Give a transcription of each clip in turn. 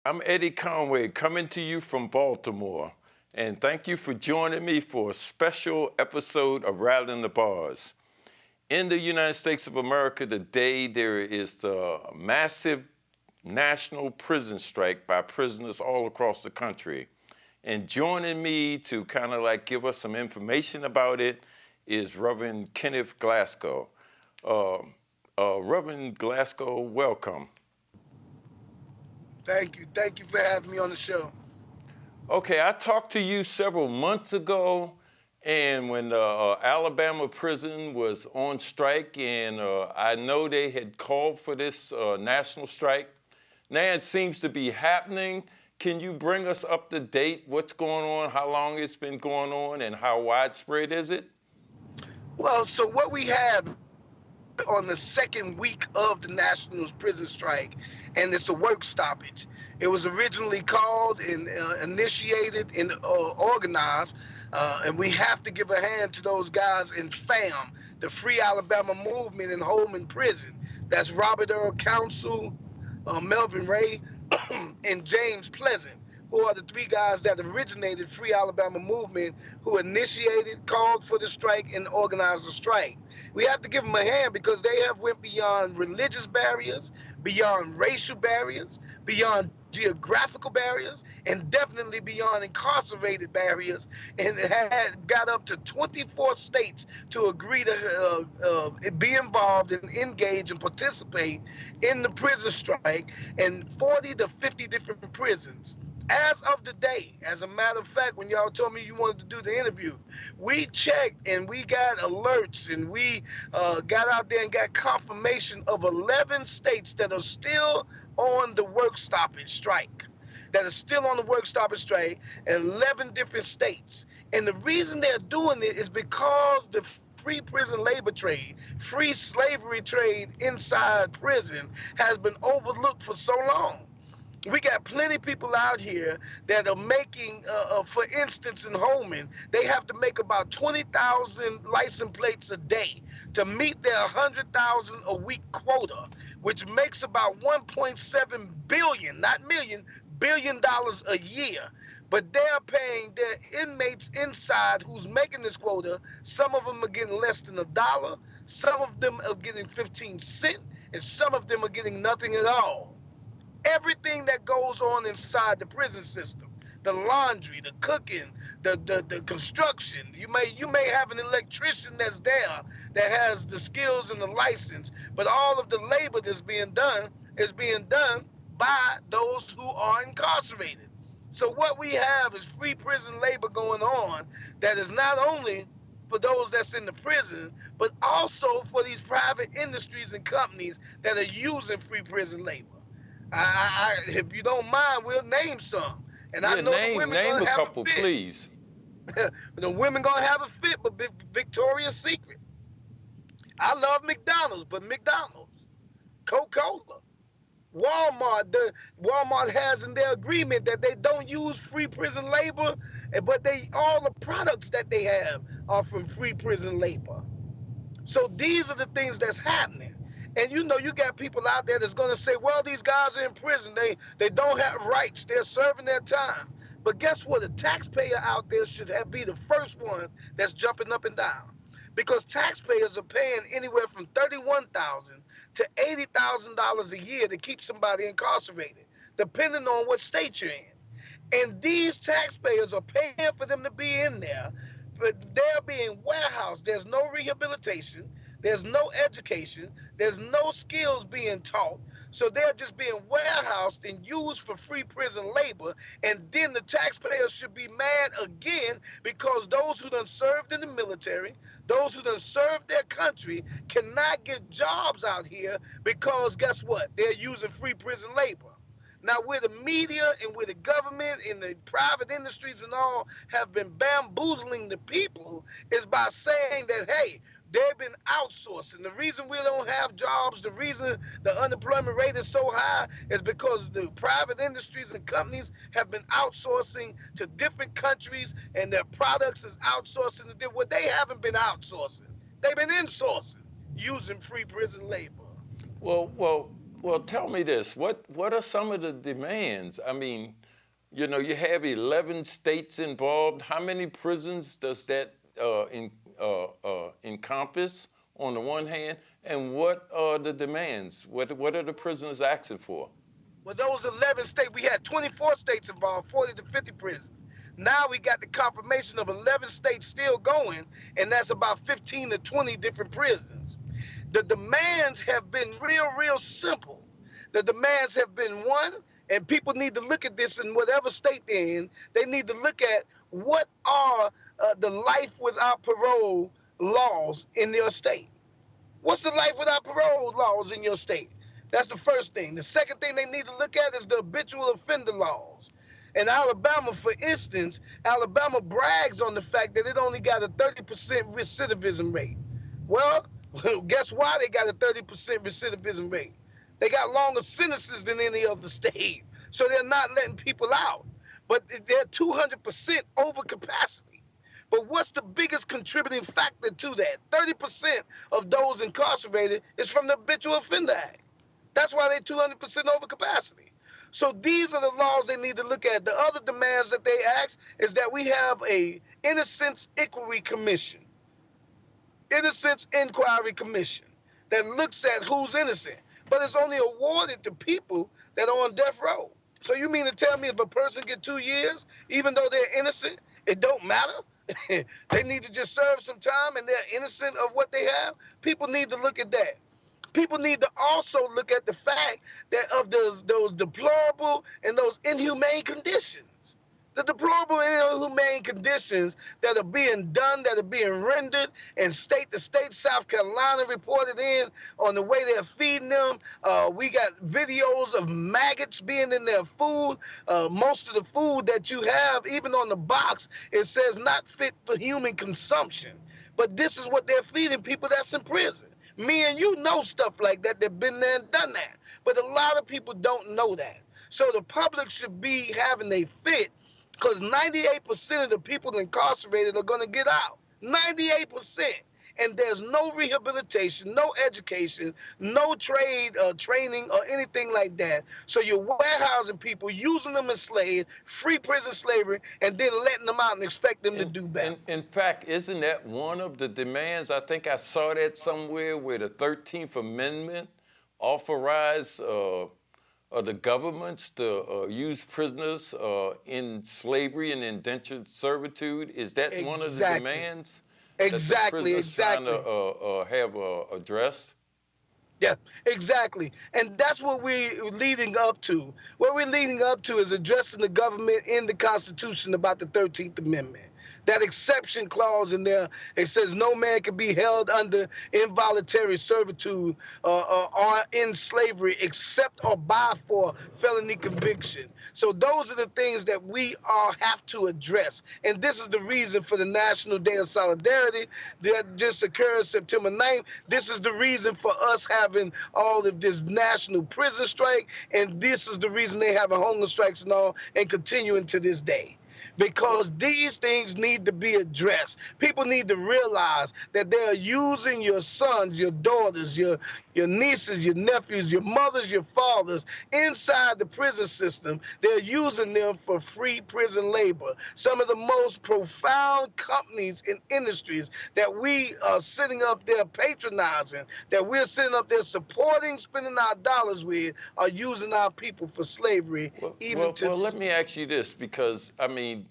I'm Eddie Conway coming to you from Baltimore. And thank you for joining me for a special episode of Rattling the Bars. In the United States of America today, there is a massive national prison strike by prisoners all across the country. And joining me to kind of like give us some information about it is Reverend Kenneth Glasgow. Reverend Glasgow, welcome. Thank you. Thank you for having me on the show. Okay, I talked to you several months ago, and when the Alabama prison was on strike, and I know they had called for this national strike. Now it seems to be happening. Can you bring us up to date? What's going on, how long it's been going on, and how widespread is it? Well, so what we have on the second week of the national prison strike, and it's a work stoppage. It was originally called and initiated and organized, and we have to give a hand to those guys in FAM, the Free Alabama Movement in Holman Prison. That's Robert Earl Council, Melvin Ray, and James Pleasant, who are the three guys that originated Free Alabama Movement, who initiated, called for the strike, and organized the strike. We have to give them a hand because they have went beyond religious barriers, beyond racial barriers, beyond geographical barriers, and definitely beyond incarcerated barriers, and had got up to 24 states to agree to be involved and engage and participate in the prison strike, and 40 to 50 different prisons. As of today, as a matter of fact, when y'all told me you wanted to do the interview, we checked and we got alerts and we got out there and got confirmation of 11 states that are still on the work stoppage strike, and 11 different states. And the reason they're doing it is because the free prison labor trade, free slavery trade inside prison has been overlooked for so long. We got plenty of people out here that are making, for instance, in Holman, they have to make about 20,000 license plates a day to meet their 100,000 a week quota, which makes about 1.7 billion, not million, $billion a year. But they're paying their inmates inside who's making this quota. Some of them are getting less than $1. Some of them are getting 15 cents, and some of them are getting nothing at all. Everything that goes on inside the prison system, the laundry, the cooking, the construction. You may have an electrician that's there that has the skills and the license, but all of the labor that's being done is being done by those who are incarcerated. So what we have is free prison labor going on that is not only for those that's in the prison, but also for these private industries and companies that are using free prison labor. If you don't mind, we'll name some. And I know the women name gonna a have couple, a fit. please. The women gonna have a fit, but Victoria's Secret. I love McDonald's, but McDonald's, Coca-Cola, Walmart has in their agreement that they don't use free prison labor, but all the products that they have are from free prison labor. So these are the things that's happening. And you got people out there that's going to say, well, these guys are in prison. They don't have rights. They're serving their time. But guess what? A taxpayer out there should be the first one that's jumping up and down. Because taxpayers are paying anywhere from $31,000 to $80,000 a year to keep somebody incarcerated, depending on what state you're in. And these taxpayers are paying for them to be in there, but they're being warehoused. There's no rehabilitation. There's no education. There's no skills being taught. So they're just being warehoused and used for free prison labor. And then the taxpayers should be mad again because those who done served in the military, those who done served their country cannot get jobs out here because guess what? They're using free prison labor. Now, where the media and where the government and the private industries and all have been bamboozling the people is by saying that, hey, they've been outsourcing. The reason we don't have jobs, the reason the unemployment rate is so high is because the private industries and companies have been outsourcing to different countries and their products is outsourcing to them. Well, they haven't been outsourcing. They've been insourcing using free prison labor. Well, Well, tell me this. What are some of the demands? I mean, you have 11 states involved. How many prisons does that encompass on the one hand? And what are the demands? What are the prisoners asking for? Well, those 11 states, we had 24 states involved, 40 to 50 prisons. Now we got the confirmation of 11 states still going, and that's about 15 to 20 different prisons. The demands have been real simple. The demands have been one, and people need to look at this in whatever state they're in. They need to look at what are the life without parole laws in their state. What's the life without parole laws in your state? That's the first thing. The second thing they need to look at is the habitual offender laws. In Alabama, for instance, Alabama brags on the fact that it only got a 30% recidivism rate. Well, guess why they got a 30% recidivism rate? They got longer sentences than any other state. So they're not letting people out. But they're 200% over capacity. But what's the biggest contributing factor to that? 30% of those incarcerated is from the Habitual Offender Act. That's why they're 200% over capacity. So these are the laws they need to look at. The other demands that they ask is that we have a Innocence Inquiry Commission, Innocence Inquiry Commission, that looks at who's innocent. But it's only awarded to people that are on death row. So you mean to tell me if a person get 2 years, even though they're innocent, it don't matter? They need to just serve some time and they're innocent of what they have? People need to look at that. People need to also look at the fact that of those deplorable and those inhumane conditions. The deplorable and inhumane conditions that are being done, that are being rendered in state to state. South Carolina reported in on the way they're feeding them. We got videos of maggots being in their food. Most of the food that you have, even on the box, it says not fit for human consumption. But this is what they're feeding people that's in prison. Me and you know stuff like that. They've been there and done that. But a lot of people don't know that. So the public should be having a fit, because 98% of the people incarcerated are going to get out. 98%. And there's no rehabilitation, no education, no trade training or anything like that. So you're warehousing people, using them as slaves, free prison slavery, and then letting them out and expect them to do better. In fact, isn't that one of the demands? I think I saw that somewhere where the 13th Amendment authorized the governments to use prisoners in slavery and indentured servitude. Is that one of the demands? Exactly. Trying to have addressed? Yeah, exactly. And that's what we're leading up to. What we're leading up to is addressing the government in the Constitution about the 13th Amendment. That exception clause in there, it says no man can be held under involuntary servitude or in slavery except or by for felony conviction. So those are the things that we all have to address. And this is the reason for the National Day of Solidarity that just occurred September 9th. This is the reason for us having all of this national prison strike. And this is the reason they having hunger strikes and all and continuing to this day. Because these things need to be addressed. People need to realize that they are using your sons, your daughters, your nieces, your nephews, your mothers, your fathers inside the prison system. They're using them for free prison labor. Some of the most profound companies and industries that we are sitting up there patronizing, that we're sitting up there supporting, spending our dollars with, are using our people for slavery. Well, let me ask you this, because I mean,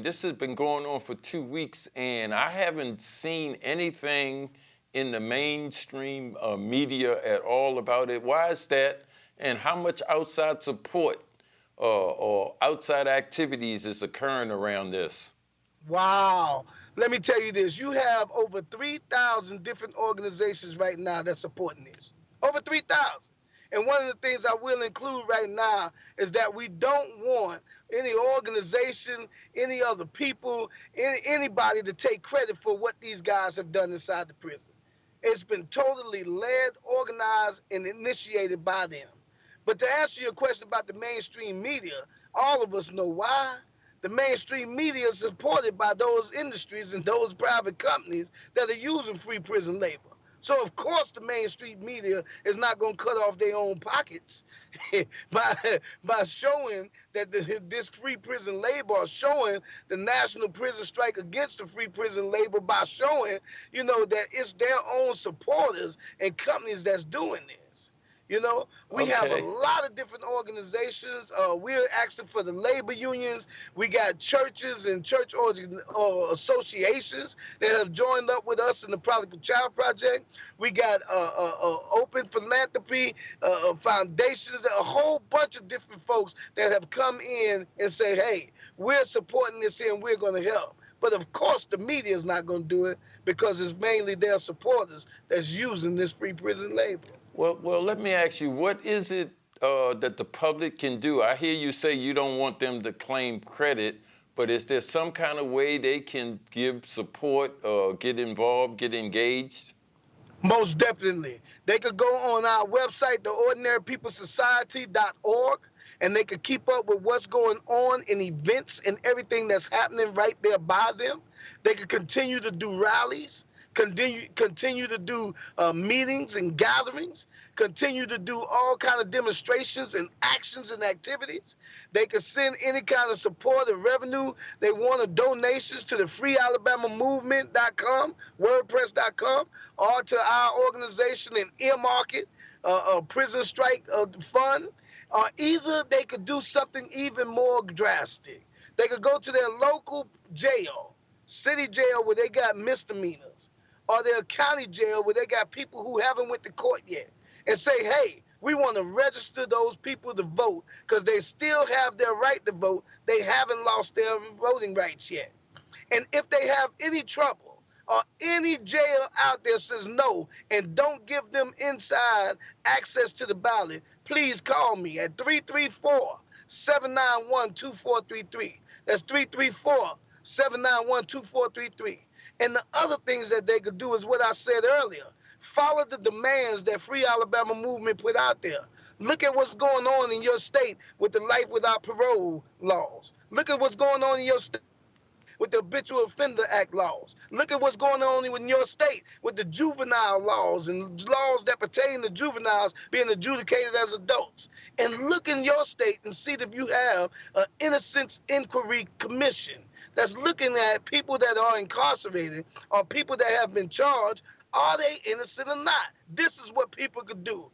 this has been going on for 2 weeks, and I haven't seen anything in the mainstream media at all about it. Why is that? And how much outside support or outside activities is occurring around this? Wow. Let me tell you this. You have over 3,000 different organizations right now that's supporting this. Over 3,000. And one of the things I will include right now is that we don't want any organization, any other people, anybody to take credit for what these guys have done inside the prison. It's been totally led, organized, and initiated by them. But to answer your question about the mainstream media, all of us know why. The mainstream media is supported by those industries and those private companies that are using free prison labor. So of course the mainstream media is not going to cut off their own pockets by by showing that this free prison labor, or showing the national prison strike against the free prison labor, by showing, that it's their own supporters and companies that's doing this. We have a Okay. lot of different organizations. We're asking for the labor unions. We got churches and church associations that have joined up with us in the Prodigal Child Project. We got open philanthropy foundations, a whole bunch of different folks that have come in and say, hey, we're supporting this here and we're going to help. But of course, the media is not going to do it because it's mainly their supporters that's using this free prison labor. Well, let me ask you, what is it that the public can do? I hear you say you don't want them to claim credit, but is there some kind of way they can give support, get involved, get engaged? Most definitely. They could go on our website, theordinarypeoplesociety.org, and they could keep up with what's going on in events and everything that's happening right there by them. They could continue to do rallies, continue to do meetings and gatherings, continue to do all kind of demonstrations and actions and activities. They could send any kind of support or revenue they want, or donations to the freealabamamovement.com, wordpress.com, or to our organization and earmark it, prison strike fund. Or either they could do something even more drastic. They could go to their local jail, city jail, where they got misdemeanors, or their county jail where they got people who haven't went to court yet, and say, hey, we want to register those people to vote because they still have their right to vote. They haven't lost their voting rights yet. And if they have any trouble, or any jail out there says no and don't give them inside access to the ballot, please call me at 334-791-2433. That's 334-791-2433. And the other things that they could do is what I said earlier. Follow the demands that Free Alabama Movement put out there. Look at what's going on in your state with the life without parole laws. Look at what's going on in your state with the Habitual Offender Act laws. Look at what's going on in your state with the juvenile laws and laws that pertain to juveniles being adjudicated as adults. And look in your state and see if you have an Innocence Inquiry Commission that's looking at people that are incarcerated or people that have been charged. Are they innocent or not? This is what people could do.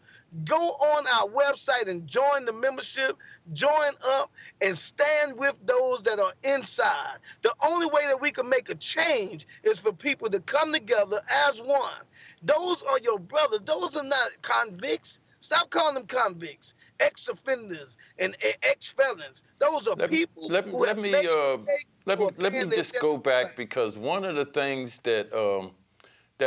Go on our website and join the membership, join up, and stand with those that are inside. The only way that we can make a change is for people to come together as one. Those are your brothers. Those are not convicts. Stop calling them convicts, ex-offenders, and ex-felons. Those are people who have made mistakes. Let me just go back, because one of the things that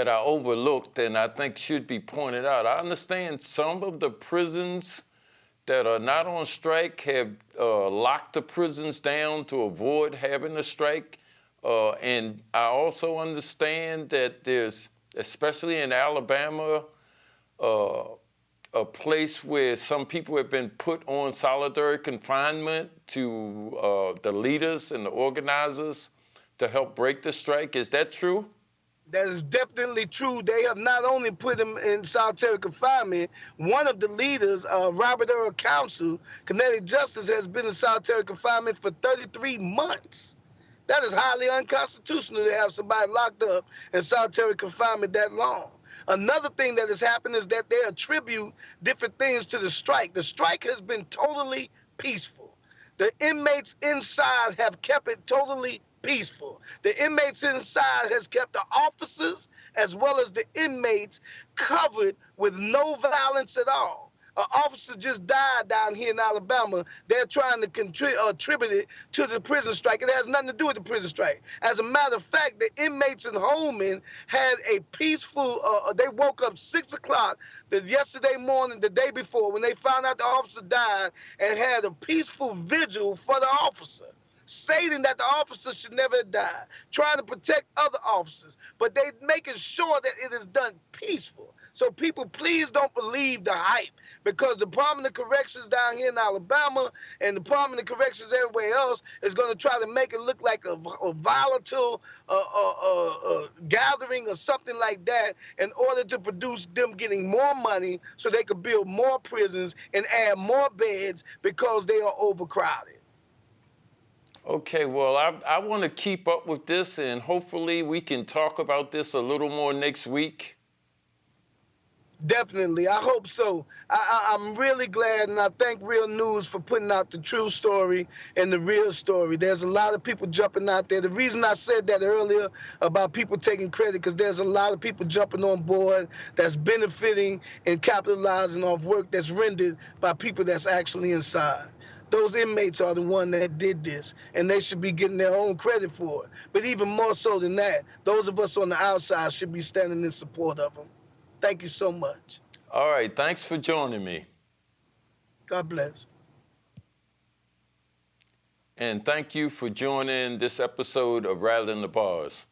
I overlooked and I think should be pointed out. I understand some of the prisons that are not on strike have locked the prisons down to avoid having a strike. And I also understand that there's, especially in Alabama, a place where some people have been put on solitary confinement to the leaders and the organizers to help break the strike. Is that true? That is definitely true. They have not only put him in solitary confinement, one of the leaders, Robert Earl Council, Kinetic Justice, has been in solitary confinement for 33 months. That is highly unconstitutional to have somebody locked up in solitary confinement that long. Another thing that has happened is that they attribute different things to the strike. The strike has been totally peaceful. The inmates inside have kept it totally peaceful. The inmates inside has kept the officers as well as the inmates covered with no violence at all. An officer just died down here in Alabama. They're trying to attribute it to the prison strike. It has nothing to do with the prison strike. As a matter of fact, the inmates in Holman had a peaceful, they woke up 6 o'clock yesterday morning, the day before, when they found out the officer died, and had a peaceful vigil for the officer, stating that the officer should never die, trying to protect other officers, but they making sure that it is done peaceful. So people, please don't believe the hype, because the Department of Corrections down here in Alabama and the Department of Corrections everywhere else is going to try to make it look like a volatile gathering or something like that in order to produce them getting more money so they could build more prisons and add more beds because they are overcrowded. Okay, well, I want to keep up with this, and hopefully we can talk about this a little more next week. Definitely. I hope so. I'm really glad, and I thank Real News for putting out the true story and the real story. There's a lot of people jumping out there. The reason I said that earlier about people taking credit, because there's a lot of people jumping on board that's benefiting and capitalizing off work that's rendered by people that's actually inside. Those inmates are the one that did this, and they should be getting their own credit for it. But even more so than that, those of us on the outside should be standing in support of them. Thank you so much. All right, thanks for joining me. God bless. And thank you for joining this episode of Rattling the Bars.